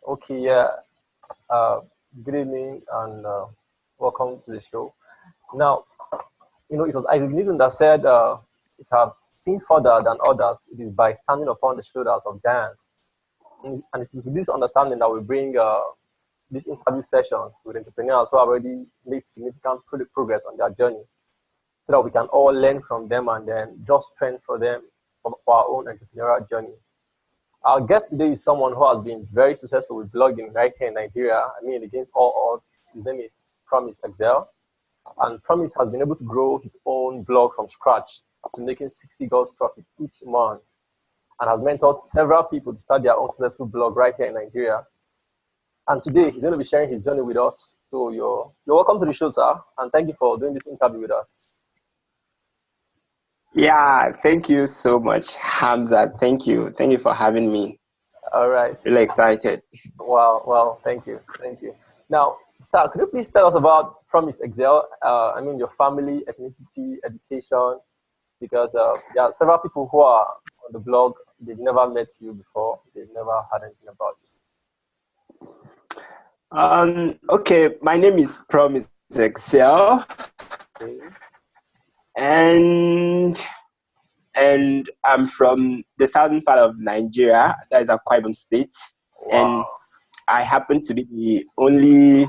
Okay, yeah. Uh, Good evening and welcome to the show. Now, it was Isaac Newton that said, "If I have seen further than others, it is by standing upon the shoulders of giants." And it is with this understanding that we bring these interview sessions with entrepreneurs who have already made significant progress on their journey, so that we can all learn from them and then just strength for them for our own entrepreneurial journey. Our guest today is someone who has been very successful with blogging right here in Nigeria. I mean, against all odds. His name is Promise Excel. And Promise has been able to grow his own blog from scratch to making six figures profit each month and has mentored several people to start their own successful blog right here in Nigeria. And today he's going to be sharing his journey with us. So you're welcome to the show, sir. And thank you for doing this interview with us. Yeah, thank you so much, Hamza. Thank you. Thank you for having me. All right. Really excited. Wow. Well, thank you. Thank you. Now, sir, could you please tell us about Promise Excel? I mean, your family, ethnicity, education, because there are several people who are on the blog. They've never met you before. They've never had anything about Okay, my name is Promise Excel, you. Okay. and I'm from the southern part of Nigeria. That is Akwa Ibom State, and Wow. I happen to be the only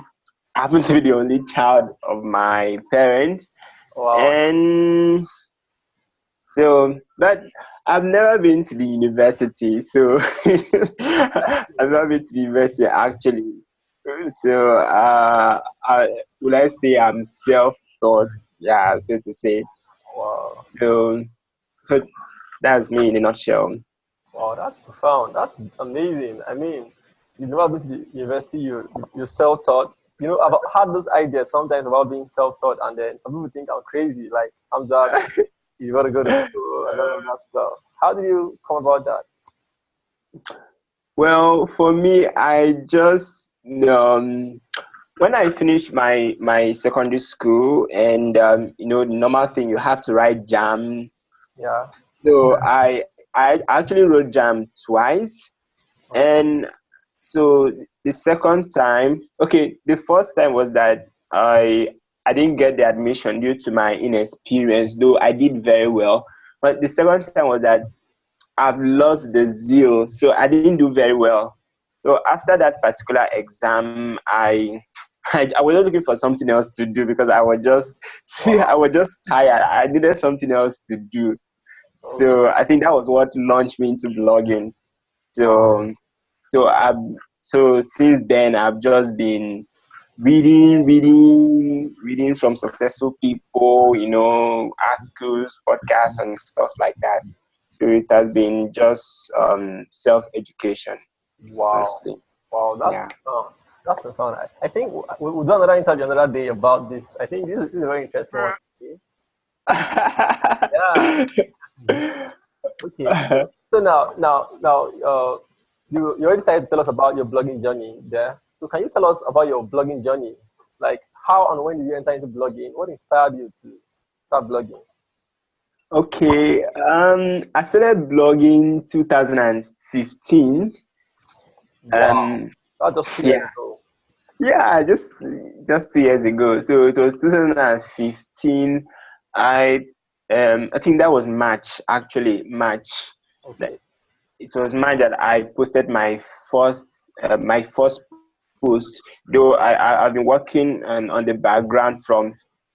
child of my parents, Wow. and so that I've never been to the university. So I've never been to the university actually. So would I say I'm self-taught? Yeah, so to say. Wow. So, so that's me in a nutshell. Wow. That's profound. That's amazing. I mean, you've never been to the university. You're self-taught. I've had those ideas sometimes about being self-taught, and then some people think I'm crazy. Like I'm just you got to go to school and all of that stuff. How did you come about that? Well, for me, I just when I finished my secondary school, and the normal thing, you have to write jam. Yeah. So I actually wrote jam twice, Okay. and so the second time, okay, the first time was that I didn't get the admission due to my inexperience, though I did very well. But the second time was that I've lost the zeal, so I didn't do very well. So after that particular exam, I was just looking for something else to do because I was just I Wow. was just tired. I needed something else to do. Oh. So I think that was what launched me into blogging. Wow. So so I've so since then I've just been reading from successful people, articles, podcasts, and stuff like that. So it has been just self-education, Wow. honestly. Wow. That's Yeah. profound. That's profound. I think we'll do another interview another day about this. I think this is a very interesting one. Okay. Yeah. Okay. So you already decided to tell us about your blogging journey there. So can you tell us about your blogging journey? Like how and when did you enter into blogging? What inspired you to start blogging? Okay. I started blogging 2015. Wow. Um, That's just 2 years yeah. ago. Yeah, just 2 years ago. So it was 2015. I I think that was March, actually March. That- Okay. It was March that I posted my first post. Though I've been working on the background from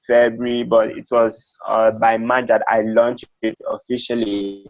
February, but it was by March that I launched it officially.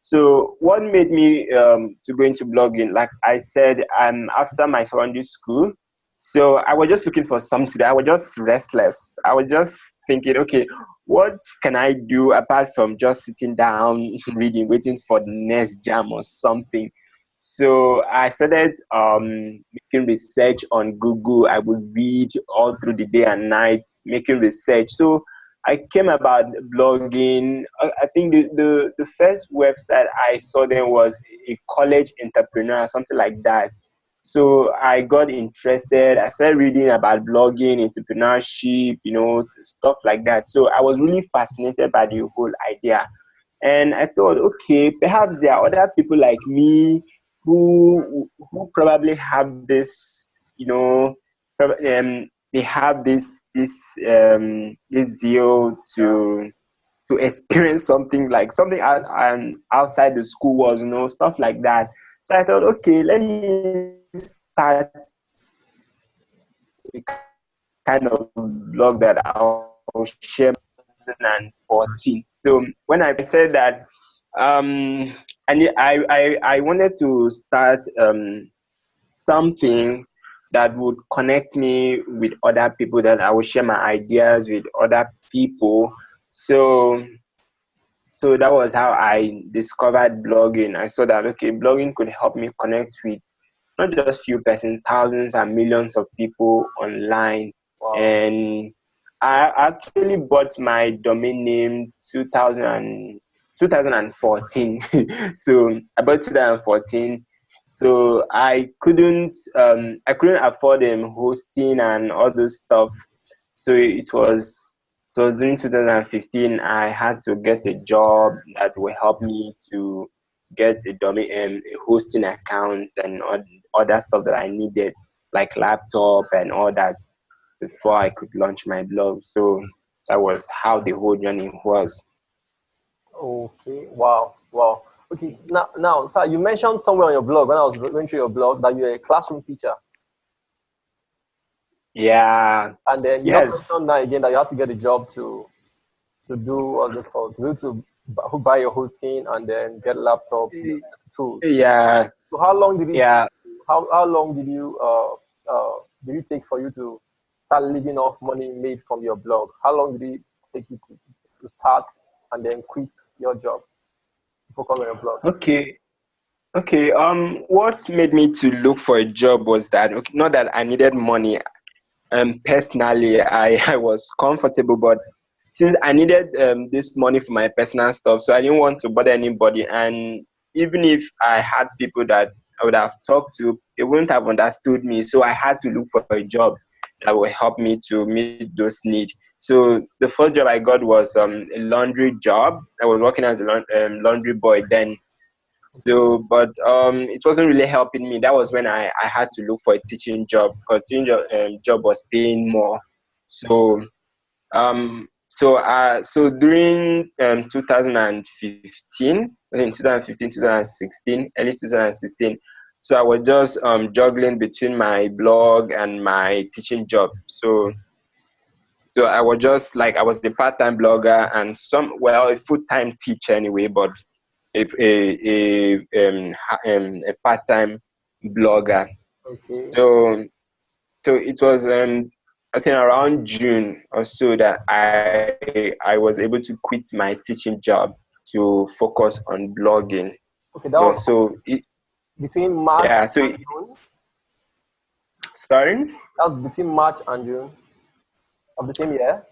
So what made me to go into blogging? Like I said, after my secondary school, so I was just looking for something. I was just restless. I was just thinking, okay, what can I do apart from just sitting down, reading, waiting for the next jam or something? So I started making research on Google. I would read all through the day and night, making research. So I came about blogging. I think the first website I saw then was a college entrepreneur, something like that. So I got interested. I started reading about blogging, entrepreneurship, stuff like that. So I was really fascinated by the whole idea. And I thought, okay, perhaps there are other people like me who probably have this, they have this zeal to experience something, like something outside the school walls, stuff like that. So I thought, okay, let me start a kind of blog that I'll share 2014. So when I said that, I wanted to start something that would connect me with other people, that I would share my ideas with other people. So that was how I discovered blogging. I saw that, okay, blogging could help me connect with not just few persons, thousands and millions of people online. Wow. And I actually bought my domain name 2014. So I bought 2014. So I couldn't afford hosting and all those stuff. So it was during 2015 I had to get a job that will help me to get a domain a hosting account and other stuff that I needed, like laptop and all that, before I could launch my blog. So that was how the whole journey was. Okay. Wow. Wow. Okay. Now, sir, you mentioned somewhere on your blog, when I was going through your blog, that you're a classroom teacher. Yeah. And then you Yes. mentioned now again that you have to get a job to do what's it called, who buy your hosting and then get laptop tools. Yeah. So how long did it? Yeah. How long did you take for you to start living off money made from your blog? How long did it take you to start and then quit your job to focus on your blog? Okay. What made me to look for a job was that, okay, not that I needed money. Personally, I was comfortable, but since I needed this money for my personal stuff, so I didn't want to bother anybody. And even if I had people that I would have talked to, they wouldn't have understood me. So I had to look for a job that would help me to meet those needs. So the first job I got was a laundry job. I was working as a laundry boy then. So, but it wasn't really helping me. That was when I had to look for a teaching job, because teaching job was paying more. So so during 2015, I think 2015, 2016, early 2016. So I was just juggling between my blog and my teaching job. So I was just like, I was the part-time blogger and a full-time teacher anyway, but a part-time blogger. Okay. So it was I think around June or so that I was able to quit my teaching job to focus on blogging. Okay, that was So between March yeah. So and June. sorry. That was between March and June of the same year.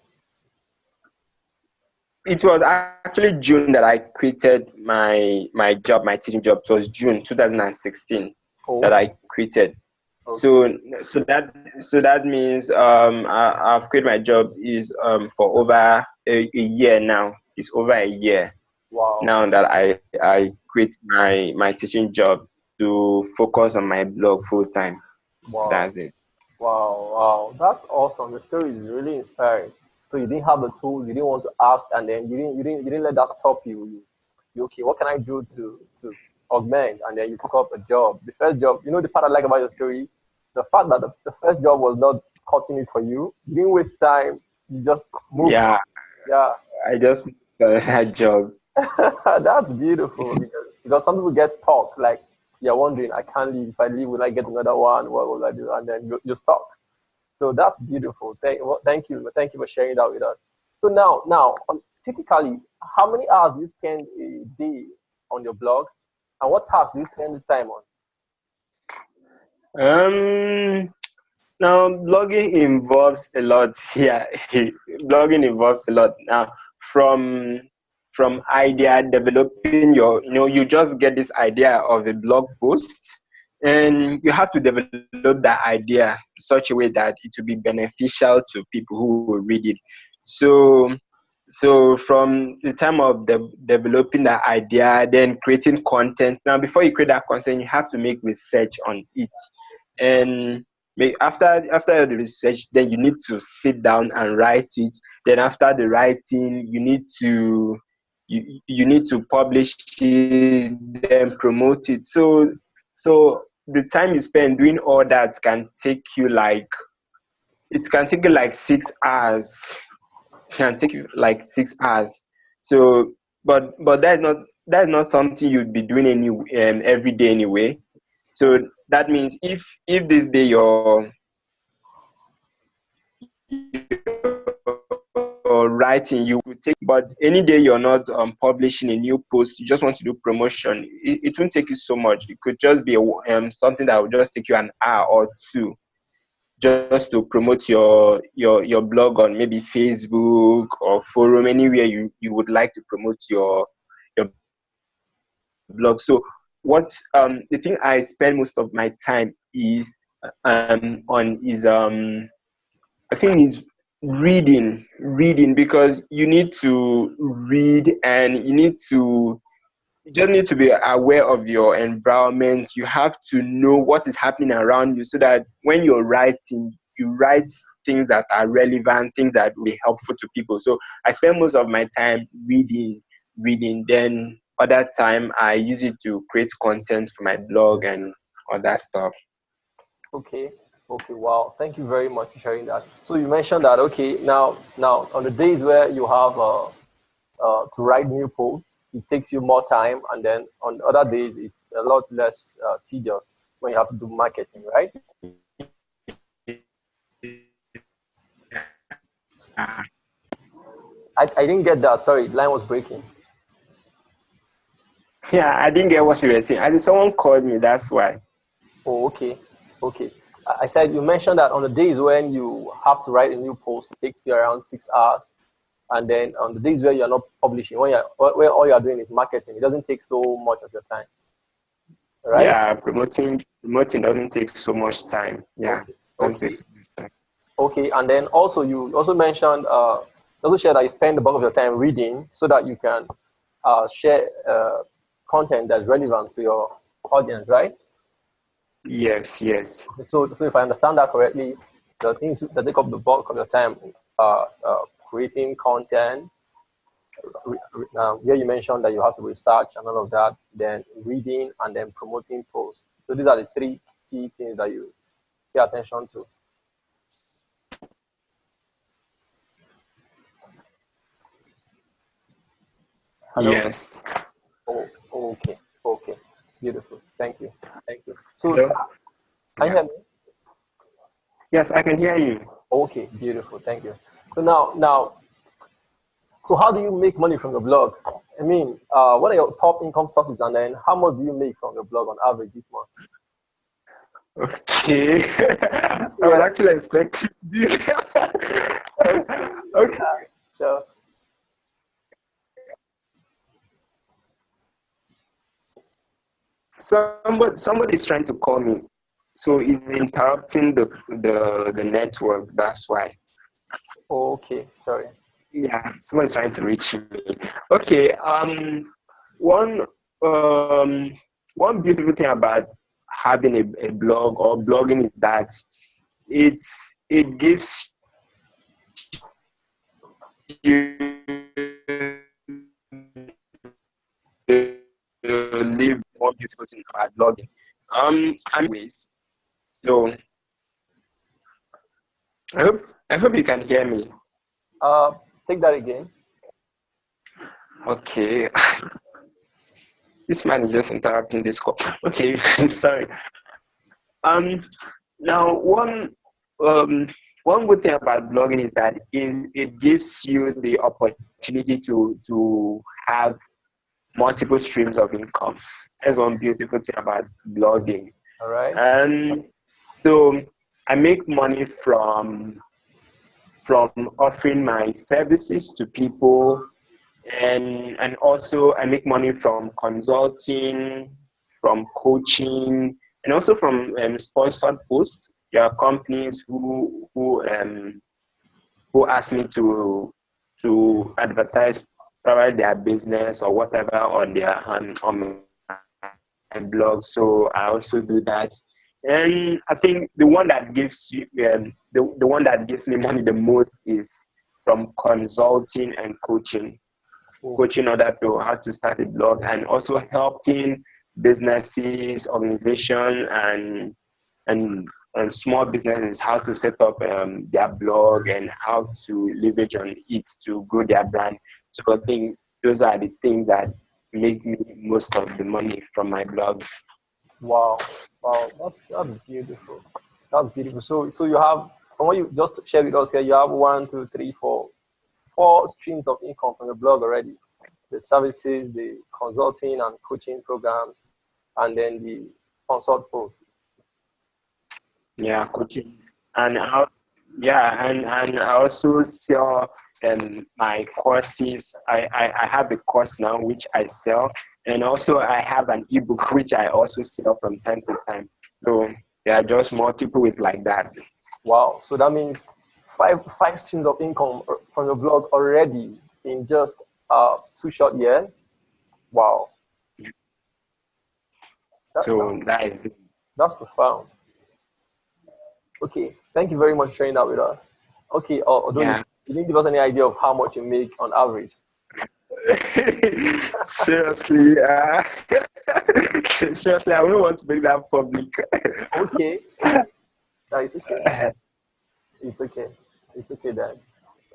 It was actually June that I quitted my job, my teaching job. It was June 2016 that I quitted. Okay. So that means I've quit my job is for over a year now. It's over a year. Wow. Now that I quit my teaching job to focus on my blog full time. Wow. That's it. Wow, that's awesome. The story is really inspiring. So you didn't have the tools, you didn't want to ask, and then you didn't let that stop you. You okay, what can I do to augment? And then you took up a job. The first job, the part I like about your story, the fact that the first job was not cutting it for you. You didn't waste time. You just moved. Yeah. Yeah. I just that job. That's beautiful, because some people get stuck, like you're wondering, I can't leave. If I leave, will I get another one? What will I do? And then you're stuck. So that's beautiful. Thank you for sharing that with us. So now, typically, how many hours do you spend a day on your blog, and what tasks do you spend this time on? Now blogging involves a lot. Yeah, blogging involves a lot. Now from idea developing you just get this idea of a blog post, and you have to develop that idea in such a way that it will be beneficial to people who will read it. So So from the time of developing the idea, then creating content. Now, before you create that content, you have to make research on it, and after the research, then you need to sit down and write it. Then after the writing, you need to publish it, then promote it. So the time you spend doing all that can take you like 6 hours. Can take you like 6 hours. So, but that's not something you'd be doing every day anyway. So that means if this day you're writing, you would take, but any day you're not publishing a new post, you just want to do promotion, it won't take you so much. It could just be something that will just take you an hour or two, just to promote your blog on maybe Facebook or forum, anywhere you would like to promote your blog. So what the thing I spend most of my time is on is I think is reading, because you need to read, and you just need to be aware of your environment. You have to know what is happening around you, so that when you're writing, you write things that are relevant, things that will be helpful to people. So I spend most of my time reading. Then other time I use it to create content for my blog and other stuff. Okay. Wow. Thank you very much for sharing that. So you mentioned that. Okay. Now on the days where you have to write new posts, it takes you more time, and then on other days it's a lot less tedious when you have to do marketing, right? I didn't get that. Sorry, line was breaking. Yeah, I didn't get what you were saying. I think someone called me, that's why. Oh, okay. I said you mentioned that on the days when you have to write a new post, it takes you around 6 hours, and then on the days where you're not publishing, where all you're doing is marketing, it doesn't take so much of your time, right? Yeah, promoting doesn't take so much time. Yeah, doesn't take so much time. Okay, and then also you also mentioned also share that you spend the bulk of your time reading so that you can share content that's relevant to your audience, right? Yes. So if I understand that correctly, the things that take up the bulk of your time are creating content, where you mentioned that you have to research and all of that, then reading, and then promoting posts. So these are the three key things that you pay attention to. Hello? Yes. Oh, okay. Beautiful. Thank you. So, Hello? can you hear me? Yes, I can hear you. Okay, beautiful. Thank you. So now, so how do you make money from your blog? I mean, what are your top income sources, and then how much do you make from your blog on average each month? Okay. I was actually expecting this. Okay. So, Somebody is trying to call me, so it's interrupting the network. That's why. okay, sorry. Yeah, someone's trying to reach me. Okay. One beautiful thing about having a blog or blogging is that it gives you live more beautiful thing about blogging. Anyways, so I hope you can hear me. Take that again. Okay. This man is just interrupting this call. Okay, sorry. Now one good thing about blogging is that it gives you the opportunity to have multiple streams of income. That's one beautiful thing about blogging. All right. So I make money from offering my services to people, and also I make money from consulting, from coaching, and also from sponsored posts. There are companies who ask me to to advertise probably their business or whatever on their on my blog. So I also do that. And I think the one that gives you the one that gives me money the most is from consulting and coaching other people how to start a blog, and also helping businesses, organizations, and small businesses how to set up their blog and how to leverage on it to grow their brand. So I think those are the things that make me most of the money from my blog. Wow, that's beautiful. That's beautiful. So you have, from what you just shared with us here, you have 4 streams of income from the blog already. The services, the consulting and coaching programs, and then the consult post. Yeah, coaching. And I also sell my courses. I have a course now which I sell, and also I have an ebook which I also sell from time to time. So there are just multiple ways like that. Wow. So that means five streams of income from your blog already in just 2 short years. Wow. That's profound. Okay, thank you very much for sharing that with us. Okay, although you didn't give us any idea of how much you make on average. Seriously, seriously, I wouldn't want to make that public. Okay. No, it's okay. It's okay then.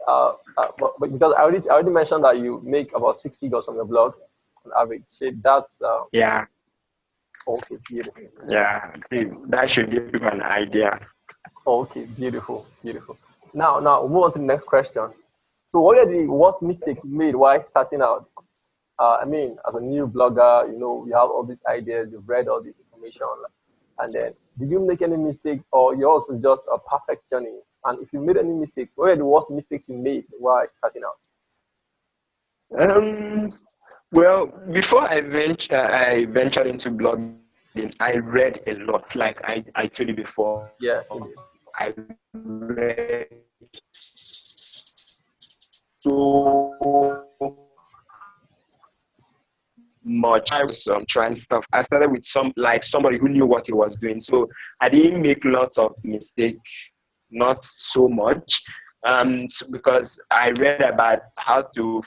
But because I already mentioned that you make about 6 figures from your blog on average. So that's yeah. Okay, beautiful. Yeah, that should give you an idea. Okay, beautiful. Now we'll move on to the next question. So what are the worst mistakes you made while starting out? I mean, as a new blogger, you have all these ideas, you've read all this information, and then did you make any mistakes, or yours was just a perfect journey? And if you made any mistakes, what are the worst mistakes you made while starting out? Well, before I ventured into blogging, I read a lot. Like I told you before. Yes. I read so much. I was trying stuff. I started with somebody who knew what he was doing. So I didn't make lots of mistakes, not so much. Because I read about how to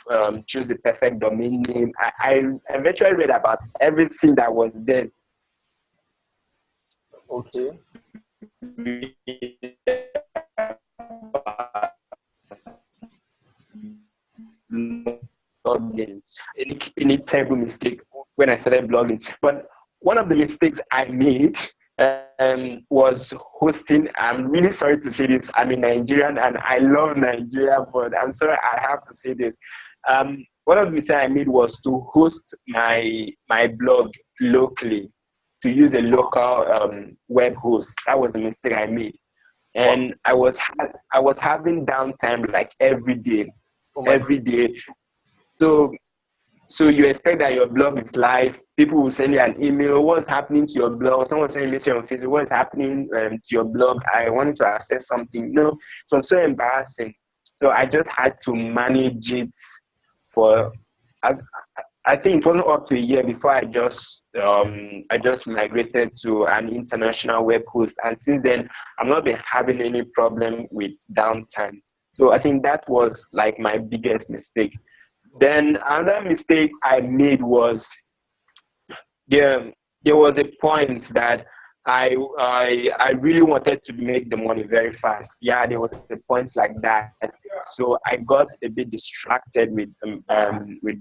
choose the perfect domain name. I eventually read about everything that was there. Okay. Any terrible mistake when I started blogging. But one of the mistakes I made was hosting. I'm really sorry to say this. I'm a Nigerian and I love Nigeria, but I'm sorry I have to say this. One of the mistakes I made was to host my blog locally, to use a local web host. That was a mistake I made, and I was having downtime like every day. So you expect that your blog is live. People will send you an email. What's happening to your blog? Someone send you a message on Facebook. What's happening to your blog? I wanted to access something. No, it was so embarrassing. So I just had to manage it for. I think it wasn't up to a year before I just migrated to an international web host, and since then I've not been having any problem with downtime. So I think that was like my biggest mistake. Then another mistake I made was there was a point that I really wanted to make the money very fast. Yeah, there was a point like that. So I got a bit distracted with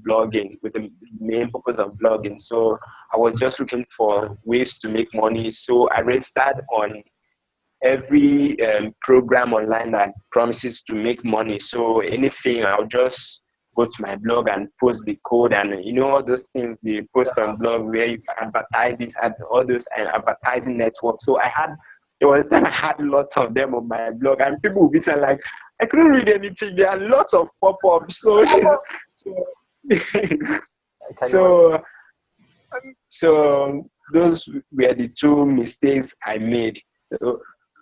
blogging, with the main purpose of blogging. So I was just looking for ways to make money. So I registered on every program online that promises to make money. So anything, I'll just go to my blog and post the code, and all those things they post on blog where you can advertise this and all those advertising networks. So there was a time I had lots of them on my blog, and people would be saying like, I couldn't read anything. There are lots of pop-ups. So so those were the 2 mistakes I made.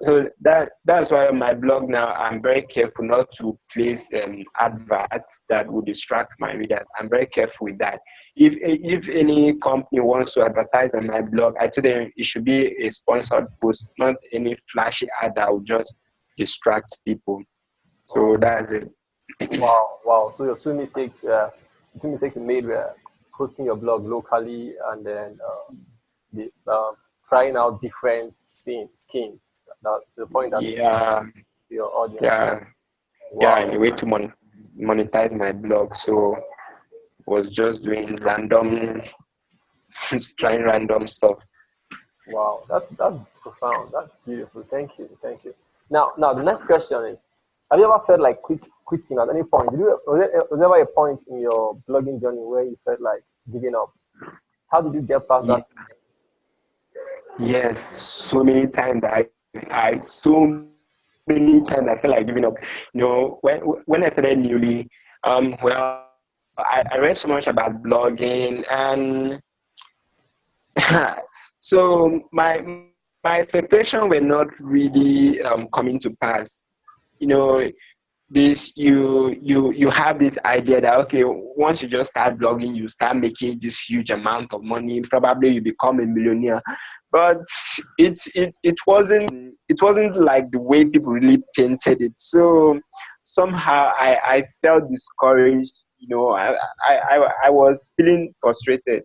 So that's why on my blog now I'm very careful not to place adverts that would distract my readers. I'm very careful with that. If any company wants to advertise on my blog, I tell them it should be a sponsored post, not any flashy ad that will just distract people. So that's it. Wow. So your two mistakes you made were posting your blog locally and then trying out different schemes. That's the point that Yeah, your audience. yeah, Wow. in a way to monetize my blog. So was just doing random, trying random stuff. Wow, that's profound. That's beautiful. Thank you. Now the next question is: have you ever felt like quitting at any point? Was there ever a point in your blogging journey where you felt like giving up? How did you get past Yeah. that? Yes, so many times so many times I feel like giving up. You know, when I started newly, well, I read so much about blogging, and so my expectations were not really coming to pass. You know, this you have this idea that okay, once you just start blogging, you start making this huge amount of money. Probably you become a millionaire, but it wasn't like the way people really painted it. So somehow I felt discouraged. You know, I was feeling frustrated.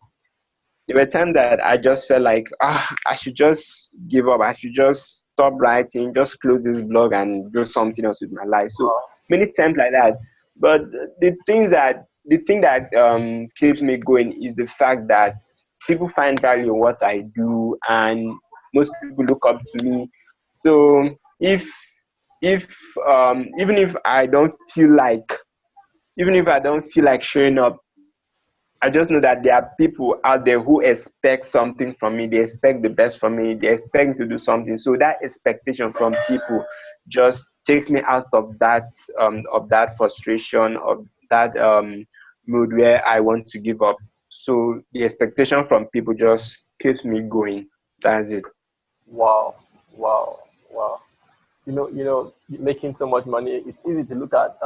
There were times that I just felt like I should just give up. I should just stop writing, just close this blog and do something else with my life. So many times like that. But the thing that keeps me going is the fact that people find value in what I do, and most people look up to me. So if even if I don't feel like showing up, I just know that there are people out there who expect something from me. They expect the best from me. They expect me to do something. So that expectation from people just takes me out of that frustration, of that mood where I want to give up. So the expectation from people just keeps me going. That's it. Wow, wow, wow. Making so much money, it's easy to look at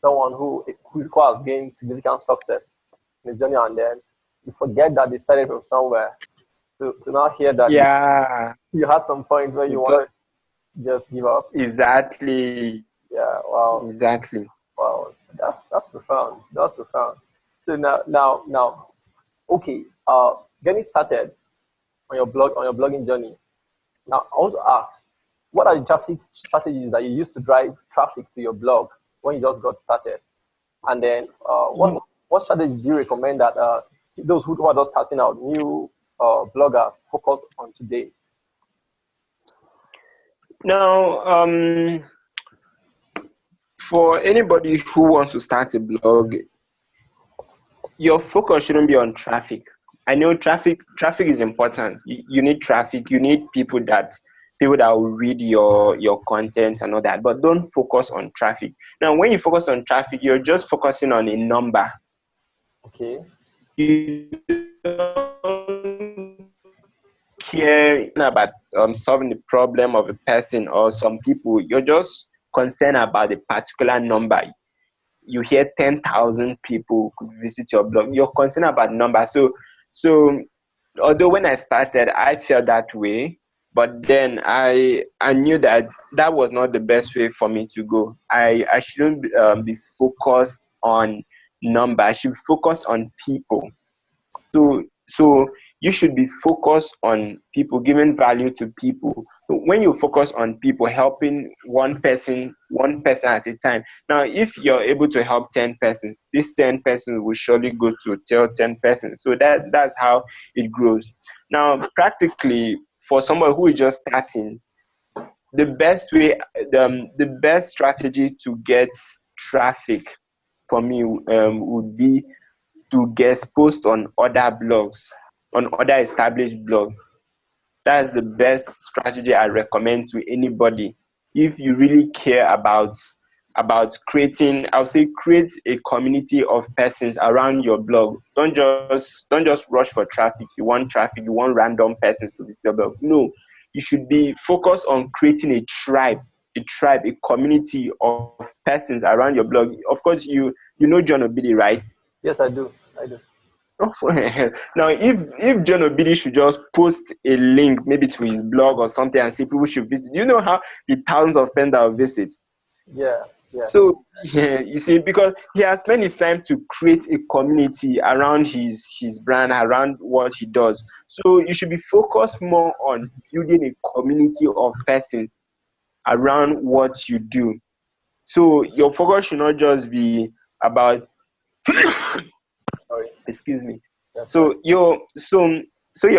someone who has gained significant success in his journey, and then you forget that they started from somewhere. To now hear that Yeah, you had some point where you wanted to just give up. exactly, Yeah, wow, exactly. wow. That's profound. That's profound. So now, okay. Getting started on your blogging journey. Now, I want to ask, what are the traffic strategies that you used to drive traffic to your blog when you just got started? And then, what strategies do you recommend that those who are just starting out, new bloggers, focus on today? Now, for anybody who wants to start a blog, your focus shouldn't be on traffic. I know traffic is important. You need traffic. You need people that will read your content and all that. But don't focus on traffic. Now, when you focus on traffic, you're just focusing on a number. Okay. You don't care about solving the problem of a person or some people. You're just concerned about a particular number. You hear 10,000 people could visit your blog. You're concerned about numbers. So although when I started, I felt that way, but then I knew that was not the best way for me to go. I shouldn't be focused on number. I should focus on people. So you should be focused on people, giving value to people. So when you focus on people, helping one person at a time. Now, if you're able to help 10 persons, this 10 persons will surely go to tell 10 persons. So that's how it grows. Now, practically, for someone who is just starting, the best way, the best strategy to get traffic for me would be to guest post on other blogs, on other established blogs. That's the best strategy I recommend to anybody. If you really care about creating, I would say create a community of persons around your blog. Don't just rush for traffic. You want random persons to visit your blog. No, you should be focused on creating a tribe, a community of persons around your blog. Of course, you know John Obidi, right? Yes, I do. I do. Now, if John Obidi should just post a link maybe to his blog or something and say people should visit, you know how the thousands of fans that will visit. Yeah, yeah. So yeah, you see, because he has spent his time to create a community around his brand, around what he does. So you should be focused more on building a community of persons around what you do. So your focus should not just be about Sorry. excuse me. That's So right. your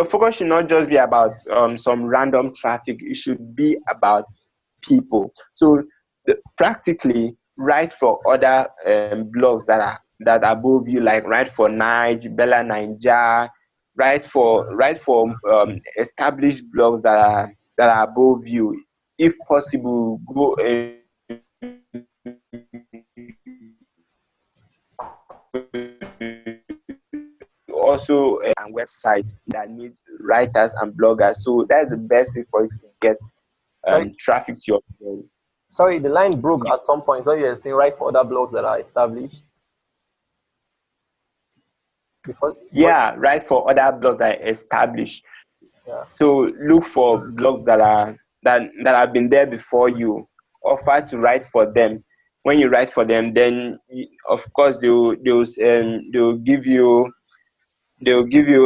focus should not just be about some random traffic. It should be about people. So practically write for other blogs that are above you, like write for Nige, Bella Ninja, write for established blogs that are above you. If possible, go also and websites that need writers and bloggers. So that's the best way for you to get Sorry, traffic to your blog. sorry, the line broke at some point. So you're saying write for other blogs that are established. Because Yeah, write for other blogs that are established. yeah. So look for blogs that have been there before you. Offer to write for them. When you write for them, then of course they'll give you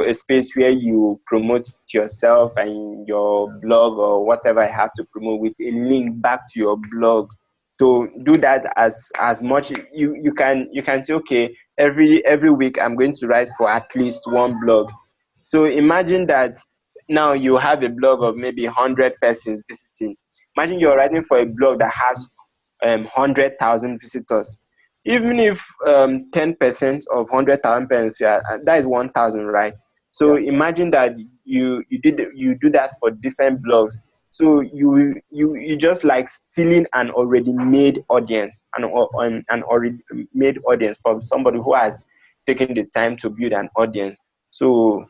a space where you promote yourself and your blog or whatever I have to promote with a link back to your blog. So do that as much you can say, okay, every week I'm going to write for at least one blog. So imagine that now you have a blog of maybe 100 persons visiting. Imagine you're writing for a blog that has 100,000 visitors. Even if 10% of 100,000 persons, that is 1,000, right? So Yeah. imagine that you do that for different blogs. So you just like stealing an already made audience, an already made audience from somebody who has taken the time to build an audience. So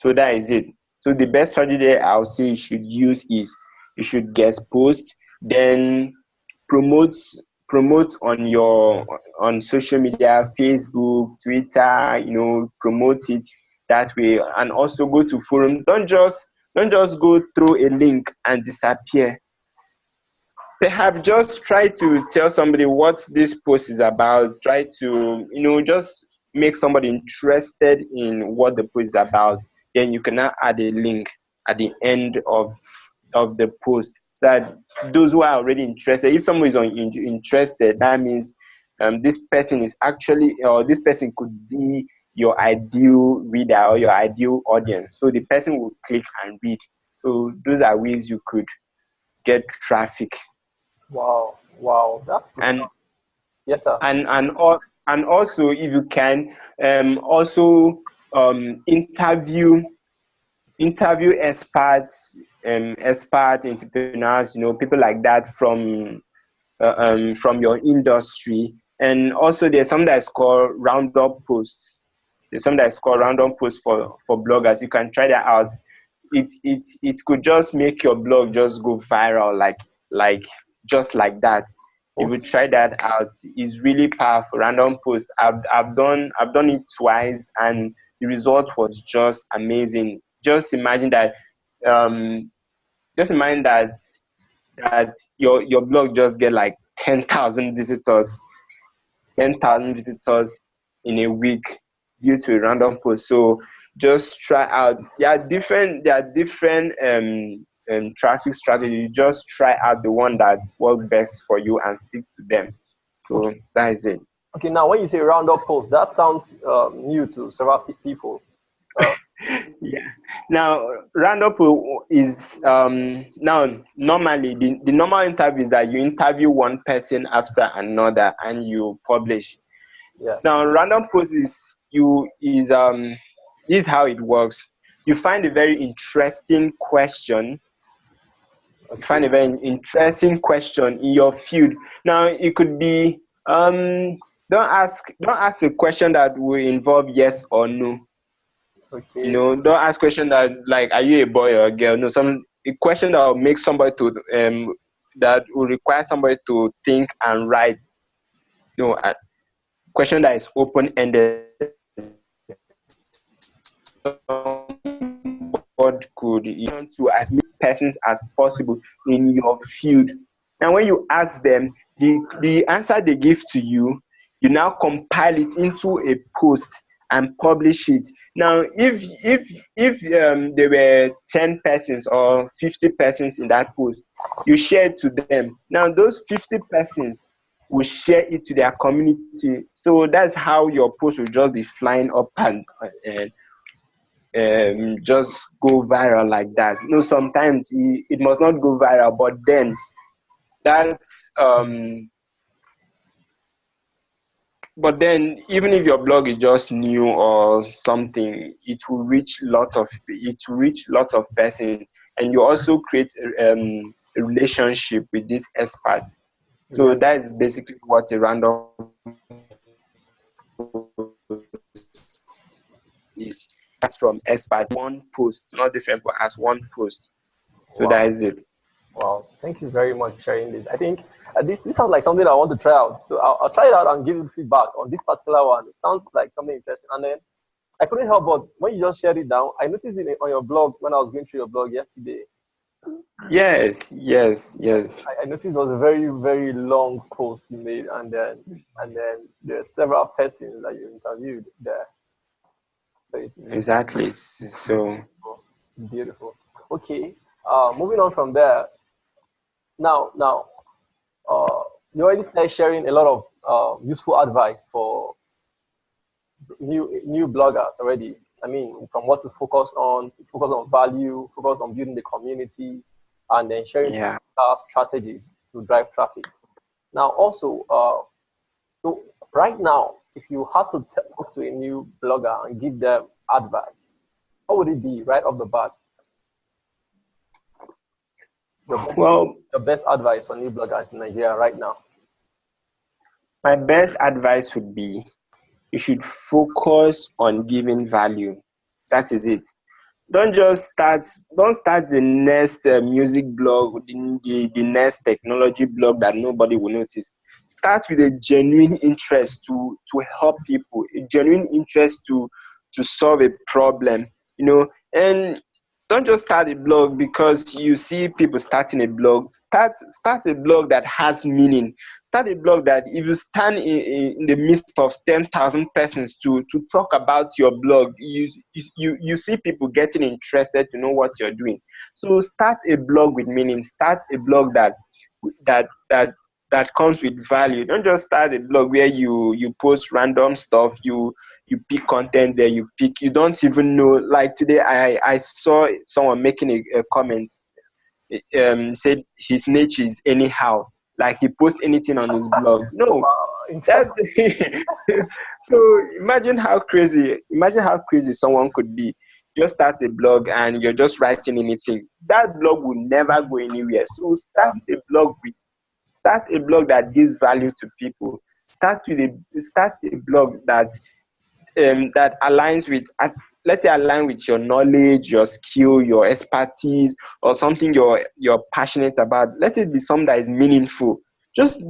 that is it. So the best strategy I'll say you should use is you should guest post, then promote on social media, Facebook, Twitter, promote it that way, and also go to forum. Don't just go through a link and disappear. Perhaps just try to tell somebody what this post is about. Try to, just make somebody interested in what the post is about. Then you can now add a link at the end of the post, so that those who are already interested, if someone is interested, that means this person is actually, or this person could be your ideal reader or your ideal audience. So the person will click and read. So those are ways you could get traffic. Wow. Wow. That's good and stuff. Yes, sir. and also, if you can, also interview experts, entrepreneurs, people like that from your industry. And also there's something that's called roundup posts. For bloggers. You can try that out. It could just make your blog just go viral, like just like that. If you Okay. try that out, it's really powerful. Random post. I've done it twice, and the result was just amazing. Just imagine that. Um, just imagine that your blog just get like 10,000 visitors, 10,000 visitors in a week due to a random post. So just try out. There are different traffic strategies. Just try out the one that works best for you and stick to them. So Okay. that is it. Okay. Now, when you say roundup post, that sounds new to several people. Uh, Yeah. Now, roundup is now normally the normal interview is that you interview one person after another and you publish. yeah. Now, random post is how it works. You find a very interesting question. You find Okay. a very interesting question in your field. Now, it could be don't ask a question that will involve yes or no. Okay. Don't ask question that like, are you a boy or a girl? No, a question that will make somebody to that will require somebody to think and write. A question that is open ended. What could to as many persons as possible in your field. And when you ask them, the answer they give to you, you now compile it into a post and publish it. Now, if there were 10 persons or 50 persons in that post, you share it to them. Now, those 50 persons will share it to their community. So that's how your post will just be flying up and just go viral like that. Sometimes it must not go viral, but then even if your blog is just new or something, it will reach lots of persons, and you also create a relationship with this expert. So that is basically what a random is. That's from expert, one post, not different, but as one post. So that is it. Wow, thank you very much for sharing this. I think this sounds like something I want to try out. So I'll try it out and give you feedback on this particular one. It sounds like something interesting. And then I couldn't help but when you just shared it down, I noticed it on your blog when I was going through your blog yesterday. Yes. I noticed it was a very, very long post you made, and then there are several persons that you interviewed there. Exactly. So beautiful. Okay. Moving on from there. Now, you already started sharing a lot of useful advice for new bloggers already. I mean, from what to focus on value, focus on building the community, and then sharing strategies to drive traffic. Now, also, so right now, if you had to talk to a new blogger and give them advice, what would it be right off the bat? Your best advice for new bloggers in Nigeria right now? My best advice would be you should focus on giving value. That is it. Don't start the next music blog, the next technology blog that nobody will notice. Start with a genuine interest to help people, a genuine interest to solve a problem, and don't just start a blog because you see people starting a blog. Start a blog that has meaning. Start a blog that if you stand in the midst of 10,000 persons to talk about your blog, you see people getting interested to know what you're doing. So start a blog with meaning. Start a blog that comes with value. Don't just start a blog where you post random stuff, you pick content there, you don't even know. Like today I saw someone making a comment, said his niche is anyhow, like he posts anything on his blog. No, so imagine how crazy someone could be. Just start a blog and you're just writing anything. That blog will never go anywhere. So start a blog that gives value to people. Start a blog that aligns with, let it align with your knowledge, your skill, your expertise, or something you're passionate about. Let it be something that is meaningful. Just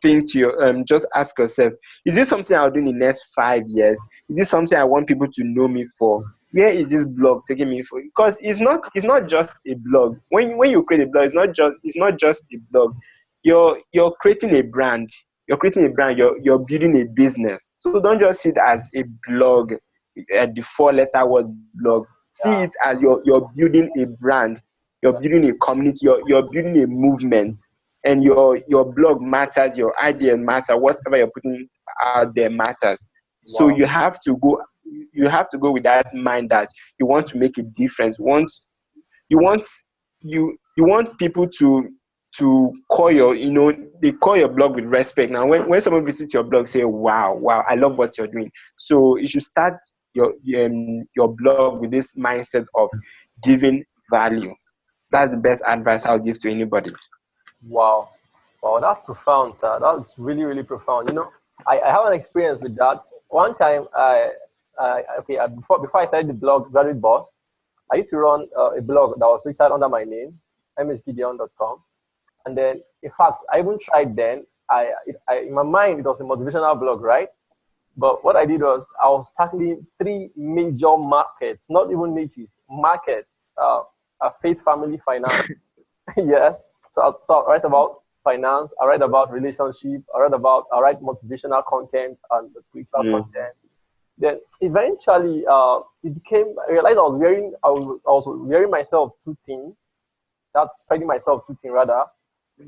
think to your just ask yourself, is this something I'll do in the next 5 years? Is this something I want people to know me for? Where is this blog taking me for? Because it's not just a blog. When you create a blog, it's not just a blog. You're creating a brand. You're creating a brand. You're building a business. So don't just see it as a blog, at the 4-letter word blog. See it as you're building a brand. You're building a community. You're building a movement. And your blog matters. Your idea matter. Whatever you're putting out there matters. Wow. So you have to go with that mind that you want to make a difference. You want people to call they call your blog with respect. Now, when someone visits your blog, say, wow, I love what you're doing. So you should start your blog with this mindset of giving value. That's the best advice I'll give to anybody. Wow, that's profound, sir. That's really, really profound. I have an experience with that. One time, before I started the blog, Graduate Boss, I used to run a blog that was registered under my name, mhgideon.com. And then, in fact, I even tried then. In my mind, it was a motivational blog, right? But what I did was I was tackling three major markets, not even niches, markets, faith, family, finance. Yes. So I write about finance, I write about relationship, I write motivational content and spiritual content. Then eventually, I realized I was wearing myself too thin. That's spreading myself too thin rather.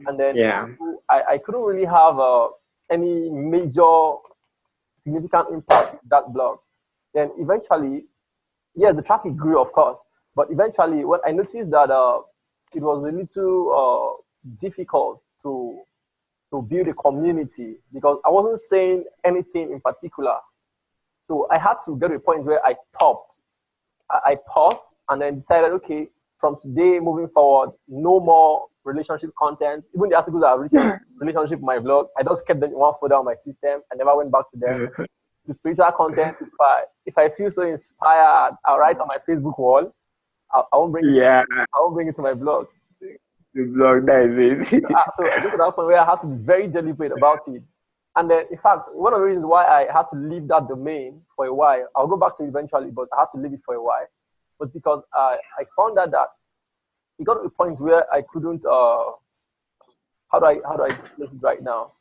And then I couldn't really have any major significant impact with that blog. Then eventually, yes, the traffic grew, of course. But eventually, when I noticed that it was a little difficult to build a community because I wasn't saying anything in particular. So I had to get to a point where I stopped. I paused and then decided, okay, from today moving forward, no more relationship content. Even the articles that I've written relationship in my blog, I just kept them in one folder on my system. I never went back to them. The spiritual content, if I feel so inspired, I'll write on my Facebook wall. I won't bring it to my blog. The blog, that is it. So I got to that point where I had to be very deliberate about it. And then, in fact, one of the reasons why I had to leave that domain for a while, I'll go back to it eventually, but I had to leave it for a while, was because I found that it got to a point where I couldn't, how do I place it right now?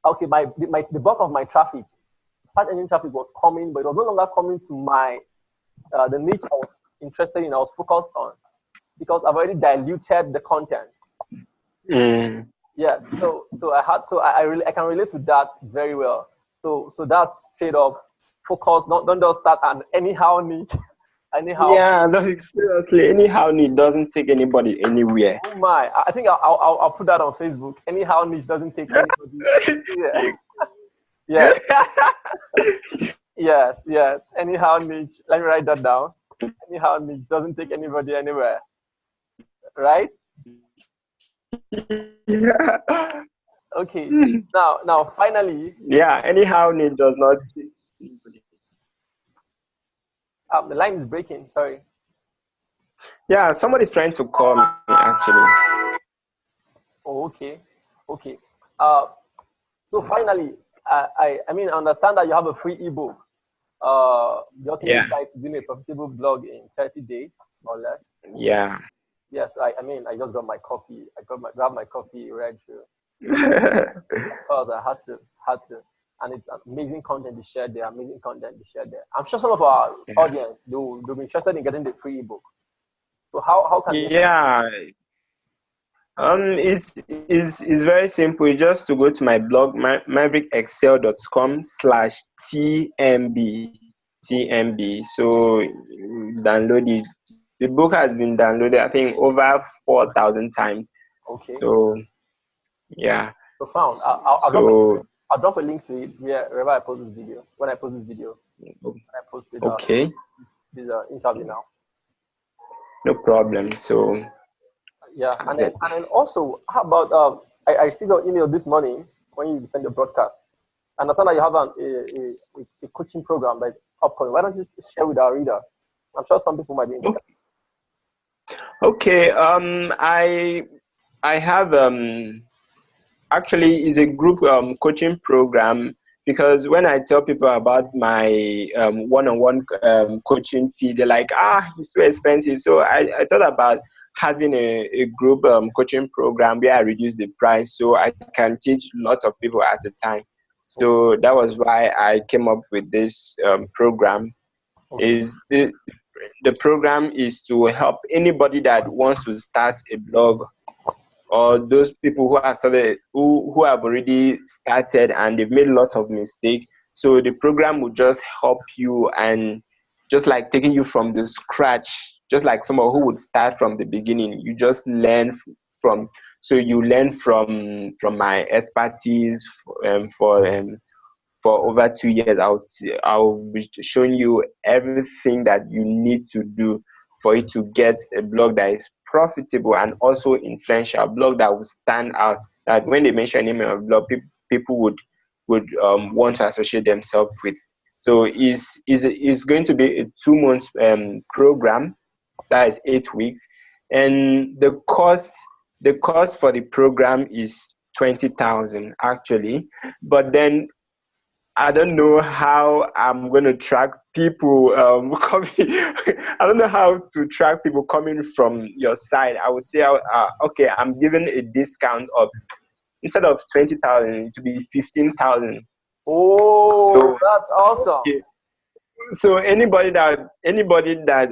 Okay, the bulk of my traffic, search engine traffic was coming, but it was no longer coming to my, the niche I was interested in, I was focused on, because I've already diluted the content. Yeah, so I can relate to that very well. So that's straight up focus. Don't just start an anyhow niche. Anyhow. Yeah, seriously, anyhow niche doesn't take anybody anywhere. Oh my! I think I'll put that on Facebook. Anyhow niche doesn't take anybody. Yeah. Yes. Anyhow niche. Let me write that down. Anyhow niche doesn't take anybody anywhere. Right? Yeah. Okay. Now, finally. Yeah. Anyhow, it does not. The line is breaking. Sorry. Yeah, somebody's trying to call me actually. Oh, okay. So finally, I understand that you have a free ebook. The ultimate guide to doing a profitable blog in 30 days or less. Yeah. Yes, I just got my coffee. Grab my coffee, read through. Because I had to, and it's amazing content to share there. I'm sure some of our audience they'll be interested in getting the free ebook. So how can it's very simple. You just to go to my blog, maverickexcel.com/TMB. So download it. The book has been downloaded, I think, over 4,000 times. Okay. So, yeah. Profound. I'll drop a link to it wherever I post this video. When I post this video, I posted this interview now. No problem. So. Yeah, and then also, how about I see your email this morning when you send your broadcast. I understand that you have a coaching program that's upcoming. Why don't you share with our reader? I'm sure some people might be interested. Okay. I have actually is a group coaching program, because when I tell people about my one-on-one coaching fee, they're like, it's too expensive. So I thought about having a group coaching program where I reduce the price so I can teach lots of people at a time. So that was why I came up with this program. Okay. The program is to help anybody that wants to start a blog, or those people who have started, who have already started and they've made lots of mistakes. So the program will just help you, and just like taking you from the scratch, just like someone who would start from the beginning. You just learn from my expertise for over 2 years. I'll be showing you everything that you need to do for you to get a blog that is profitable and also influential, a blog that will stand out. That when they mention the name of a blog, people would want to associate themselves with. So it's going to be a 2-month program. That is 8 weeks. And the cost for the program is 20,000 actually. But then I don't know how I'm going to track people coming. I don't know how to track people coming from your side. I would say, okay, I'm giving a discount of, instead of 20,000 to be 15,000. Oh, So that's awesome. okay. So anybody that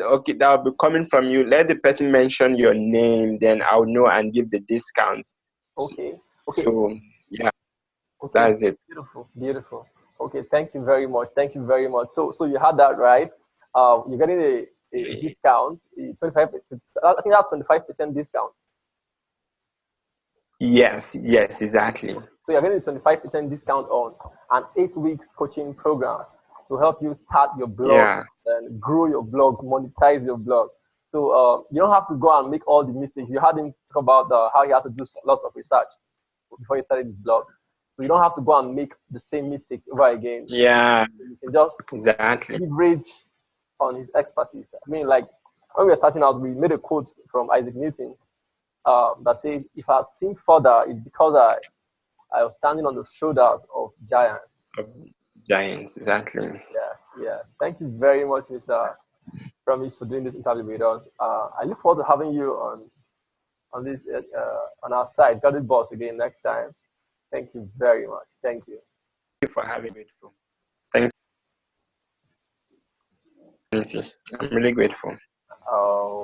okay, that will be coming from you, let the person mention your name, then I'll know and give the discount. Okay. So yeah, Okay. that's it. Beautiful. Beautiful. Okay. Thank you very much. Thank you very much. So you had that right. You're getting a discount, 25. I think that's 25% discount. Yes, exactly. So you're getting a 25% discount on an 8 weeks coaching program to help you start your blog Yeah. and grow your blog, monetize your blog. So you don't have to go and make all the mistakes. You had him talk about how he had to do lots of research before he started his blog. So you don't have to go and make the same mistakes over again. Yeah, You can just exactly. leverage on his expertise. I mean, like when we were starting out, we made a quote from Isaac Newton that says, "If I had seen further, it's because I was standing on the shoulders of giants." Giants, exactly. Yeah. Thank you very much, Mr. Promise, for doing this interview with us. I look forward to having you on this on our side, Got It Boss, again next time. Thank you very much. Thank you. Thank you for having me. Thanks. I'm really grateful. Uh,